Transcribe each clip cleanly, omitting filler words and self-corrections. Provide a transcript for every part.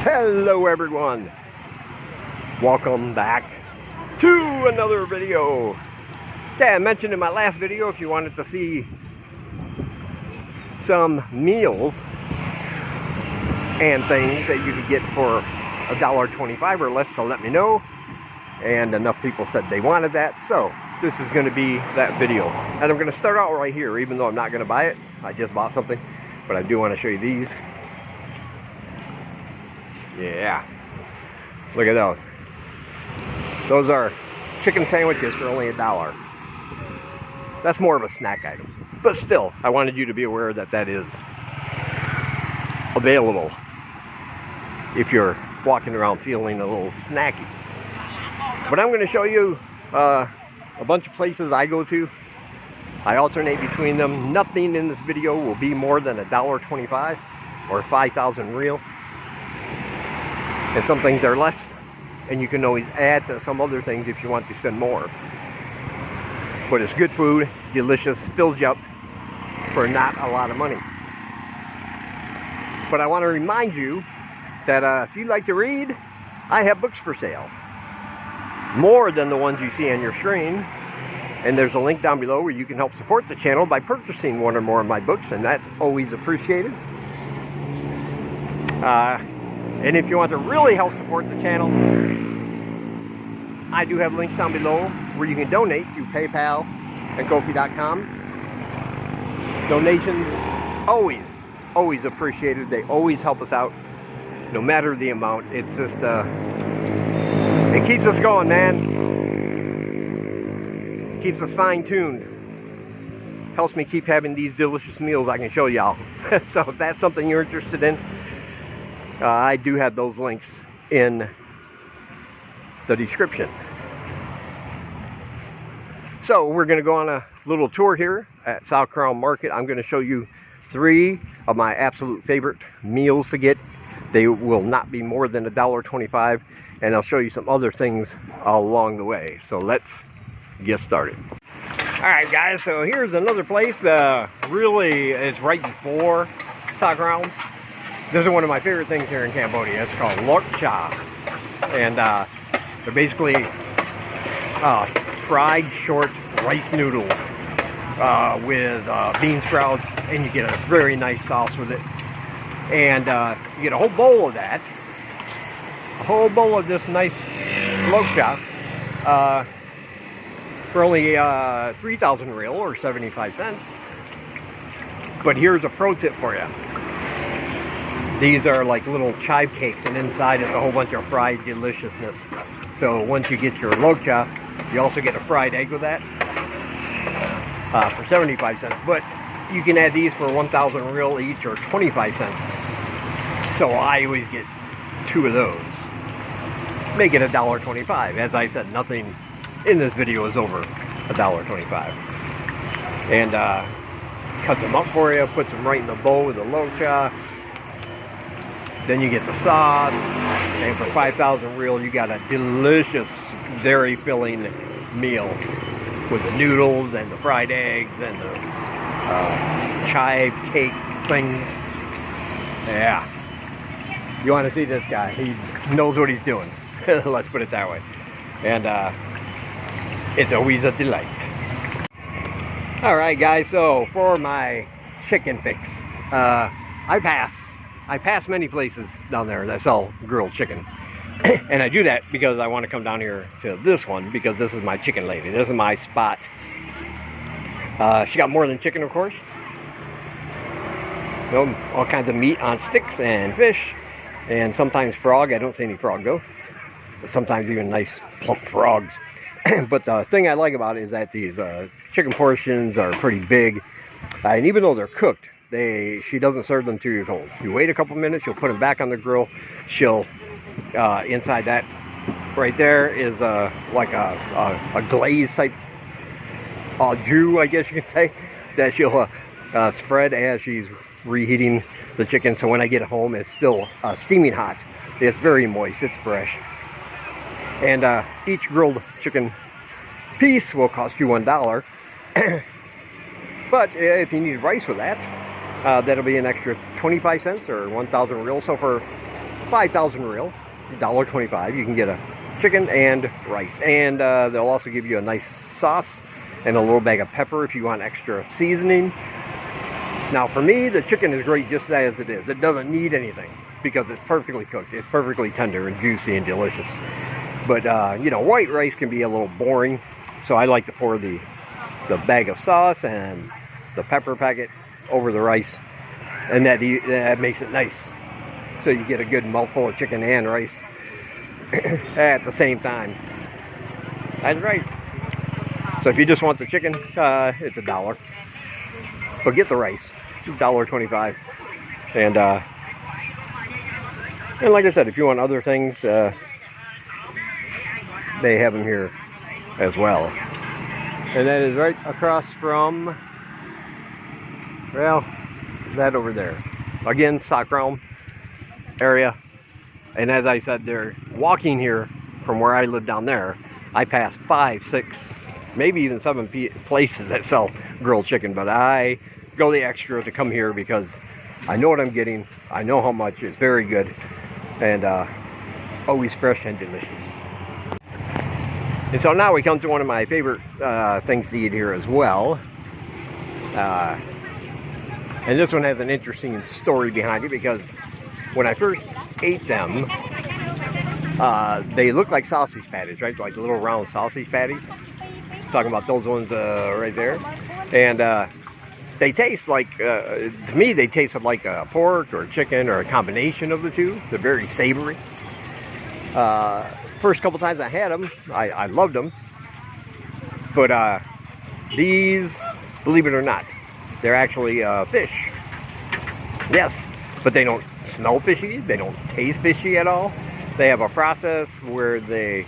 Hello everyone, welcome back to another video. Okay, I mentioned in my last video if you wanted to see some meals and things that you could get for $1.25 or less to let me know, and enough people said they wanted that, so this is going to be that video. And I'm going to start out right here, even though I'm not going to buy it. I just bought something, but I do want to show you these. Yeah, look at those. Those are chicken sandwiches for only $1. That's more of a snack item, but still, I wanted you to be aware that that is available if you're walking around feeling a little snacky. But I'm going to show you a bunch of places I go to. I alternate between them. Nothing in this video will be more than $1.25 or 5,000 real. And some things are less, and you can always add to some other things if you want to spend more. But it's good food, delicious, fills you up for not a lot of money. But I want to remind you that if you like to read, I have books for sale. More than the ones you see on your screen. And there's a link down below where you can help support the channel by purchasing one or more of my books, and that's always appreciated. And if you want to really help support the channel, I do have links down below where you can donate through PayPal and Ko-fi.com. Donations, always appreciated. They always help us out, no matter the amount. It's just, it keeps us going, man. Keeps us fine-tuned. Helps me keep having these delicious meals I can show y'all. So if that's something you're interested in, I do have those links in the description. So we're going to go on a little tour here at South Crown Market. I'm going to show you 3 of my absolute favorite meals to get. They will not be more than $1.25, and I'll show you some other things along the way. So let's get started. Alright guys, so here's another place. Really, it's right before South Crown. This is one of my favorite things here in Cambodia. It's called Lcha. And they're basically fried short rice noodles with bean sprouts, and you get a very nice sauce with it. And you get a whole bowl of that. A whole bowl of this nice Lcha for only 3,000 real or 75 cents. But here's a pro tip for you. These are like little chive cakes, and inside is a whole bunch of fried deliciousness. So once you get your Lcha, you also get a fried egg with that for 75 cents. But you can add these for 1,000 real each or 25 cents. So I always get 2 of those. Make it $1.25. As I said, nothing in this video is over $1.25. And cuts them up for you, puts them right in the bowl with the Lcha. Then you get the sauce, and for 5,000 real, you got a delicious, very filling meal with the noodles and the fried eggs and the chive cake things. Yeah, you want to see this guy? He knows what he's doing. Let's put it that way. And it's always a delight. All right, guys. So for my chicken fix, I pass many places down there that sell grilled chicken. And I do that because I want to come down here to this one, because this is my chicken lady. This is my spot. She got more than chicken, of course. You know, all kinds of meat on sticks and fish, and sometimes frog. I don't see any frog though, but sometimes even nice plump frogs. But the thing I like about it is that these chicken portions are pretty big, and even though they're cooked, she doesn't serve them to you cold. You wait a couple minutes, she'll put them back on the grill. She'll inside that right there is like a glaze type jus, I guess you can say, that she'll spread as she's reheating the chicken. So when I get home, it's still steaming hot. It's very moist. It's fresh. And each grilled chicken piece will cost you $1. But if you need rice with that, that'll be an extra 25 cents or 1,000 real. So for 5,000 real, $1.25, you can get a chicken and rice. And they'll also give you a nice sauce and a little bag of pepper if you want extra seasoning. Now for me, the chicken is great just as it is. It doesn't need anything because it's perfectly cooked. It's perfectly tender and juicy and delicious. But you know, white rice can be a little boring, so I like to pour the bag of sauce and the pepper packet over the rice, and that makes it nice. So you get a good mouthful of chicken and rice at the same time. That's right. So if you just want the chicken, it's $1. But get the rice, $1.25. And like I said, if you want other things, they have them here as well. And that is right across from, well, that over there. Again, stock realm area. And as I said, they're walking here from where I live down there. I pass 5, 6, maybe even 7 places that sell grilled chicken, but I go the extra to come here because I know what I'm getting. I know how much. It's very good and always fresh and delicious. And so now we come to one of my favorite things to eat here as well. And this one has an interesting story behind it because when I first ate them, they look like sausage patties, right? Like little round sausage patties. Talking about those ones right there. And they taste like, to me, they taste like a pork or chicken or a combination of the two. They're very savory. First couple times I had them, I loved them. But these, believe it or not, they're actually fish. Yes, but they don't smell fishy. They don't taste fishy at all. They have a process where they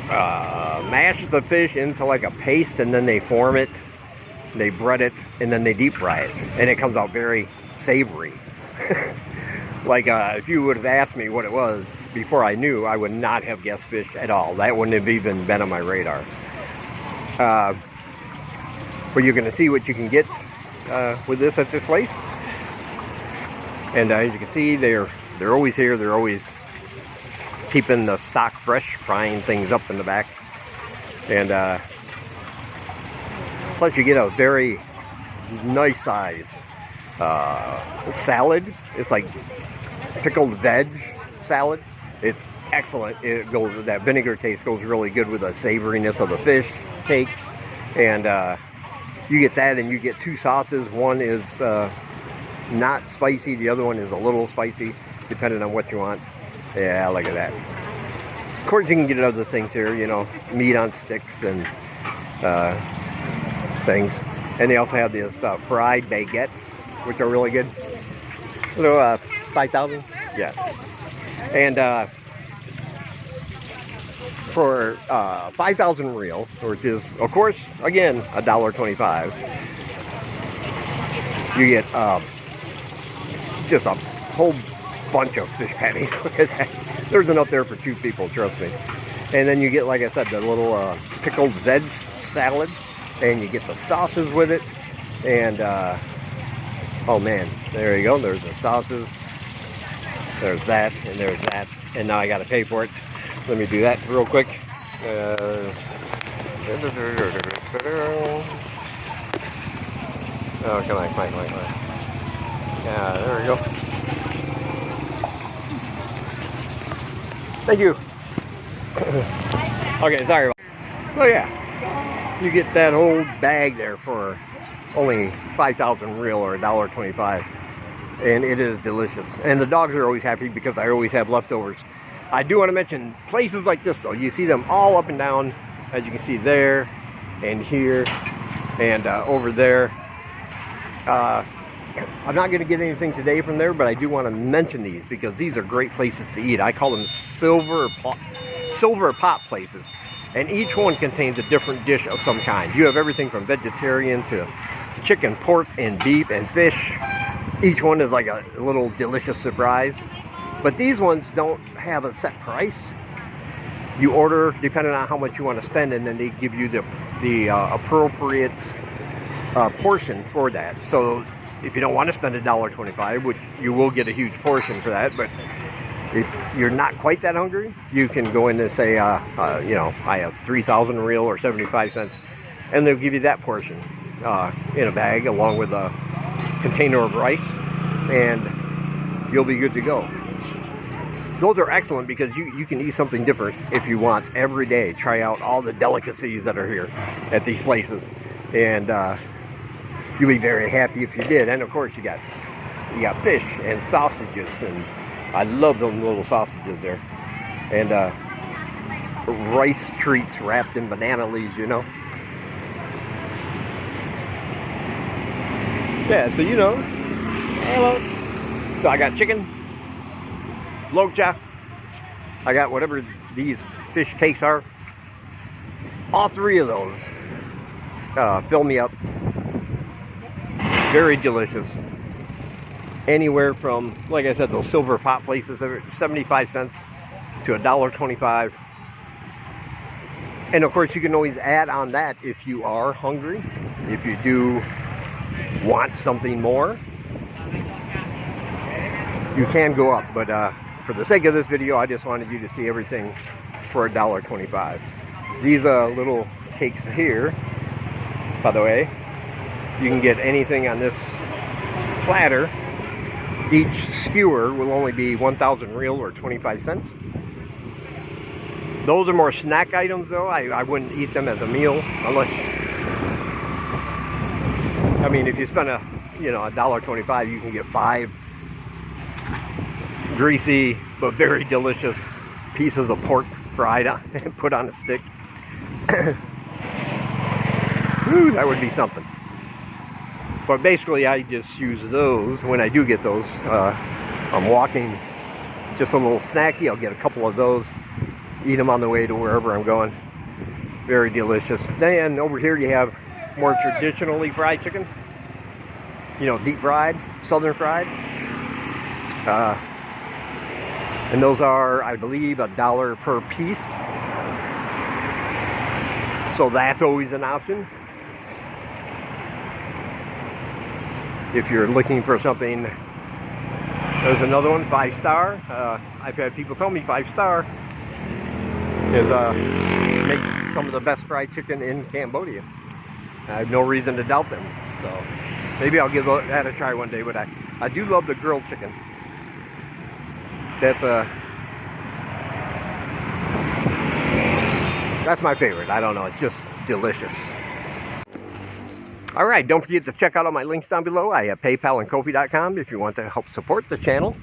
mash the fish into like a paste, and then they form it, they bread it, and then they deep fry it, and it comes out very savory. Like if you would have asked me what it was before I knew, I would not have guessed fish at all. That wouldn't have even been on my radar. But you're going to see what you can get with this at this place. And as you can see, they're always here. They're always keeping the stock fresh, frying things up in the back. And plus you get a very nice size salad. It's like pickled veg salad. It's excellent. It goes, that vinegar taste goes really good with the savoriness of the fish cakes. And you get that, and you get 2 sauces. One is not spicy, the other one is a little spicy, depending on what you want. Yeah, look at that. Of course, you can get other things here, you know, meat on sticks and things. And they also have these fried baguettes, which are really good. Little 5,000, yeah. And for 5,000 real, which is, of course, again, $1.25, you get just a whole bunch of fish patties. Look at that. There's enough there for 2 people, trust me. And then you get, like I said, the little pickled veg salad, and you get the sauces with it. And oh man, there you go. There's the sauces. There's that, and there's that. And now I got to pay for it. Let me do that real quick. Oh, come on. Yeah, there we go. Thank you. Okay, sorry. Oh yeah, you get that whole bag there for only 5,000 real, or $1.25, and it is delicious. And the dogs are always happy because I always have leftovers. I do want to mention places like this though. You see them all up and down, as you can see there, and here, and over there. I'm not going to get anything today from there, but I do want to mention these because these are great places to eat. I call them silver pot places, and each one contains a different dish of some kind. You have everything from vegetarian to chicken, pork, and beef, and fish. Each one is like a little delicious surprise. But these ones don't have a set price. You order depending on how much you want to spend, and then they give you the appropriate portion for that. So if you don't want to spend $1.25, which you will get a huge portion for that, but If you're not quite that hungry, you can go in and say, you know, I have 3,000 real or 75 cents, and they'll give you that portion in a bag along with a container of rice, and you'll be good to go. Those are excellent because you can eat something different if you want every day. Try out all the delicacies that are here at these places, and you'll be very happy if you did. And of course, you got fish and sausages, and I love those little sausages there, and rice treats wrapped in banana leaves, you know. Yeah, so you know, hello. So I got chicken, Lcha, I got whatever these fish cakes are. All three of those fill me up. Very delicious. Anywhere from, like I said, those silver pot places, 75 cents to $1.25. And of course, you can always add on that if you are hungry. If you do want something more, you can go up. But for the sake of this video, I just wanted you to see everything for $1.25. These little cakes here, by the way, you can get anything on this platter. Each skewer will only be 1,000 real or 25 cents. Those are more snack items though. I wouldn't eat them as a meal unless, I mean, if you spend $1.25, you can get 5 greasy but very delicious pieces of pork fried on and put on a stick. Ooh, that would be something. But basically, I just use those when I do get those. I'm walking, just a little snacky. I'll get a couple of those, eat them on the way to wherever I'm going. Very delicious. Then over here you have more traditionally fried chicken. You know, deep fried, southern fried. And those are, I believe, $1 per piece. So that's always an option. If you're looking for something, there's another one, 5-star. I've had people tell me 5-star makes some of the best fried chicken in Cambodia. I have no reason to doubt them. So maybe I'll give that a try one day. But I do love the grilled chicken. That's my favorite. I don't know. It's just delicious. Alright, don't forget to check out all my links down below. I have PayPal and Ko-fi.com if you want to help support the channel.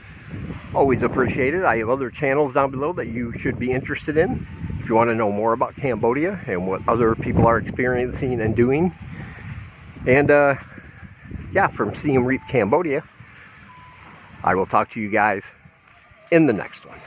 Always appreciate it. I have other channels down below that you should be interested in if you want to know more about Cambodia and what other people are experiencing and doing. And yeah, from Siem Reap, Cambodia, I will talk to you guys in the next one.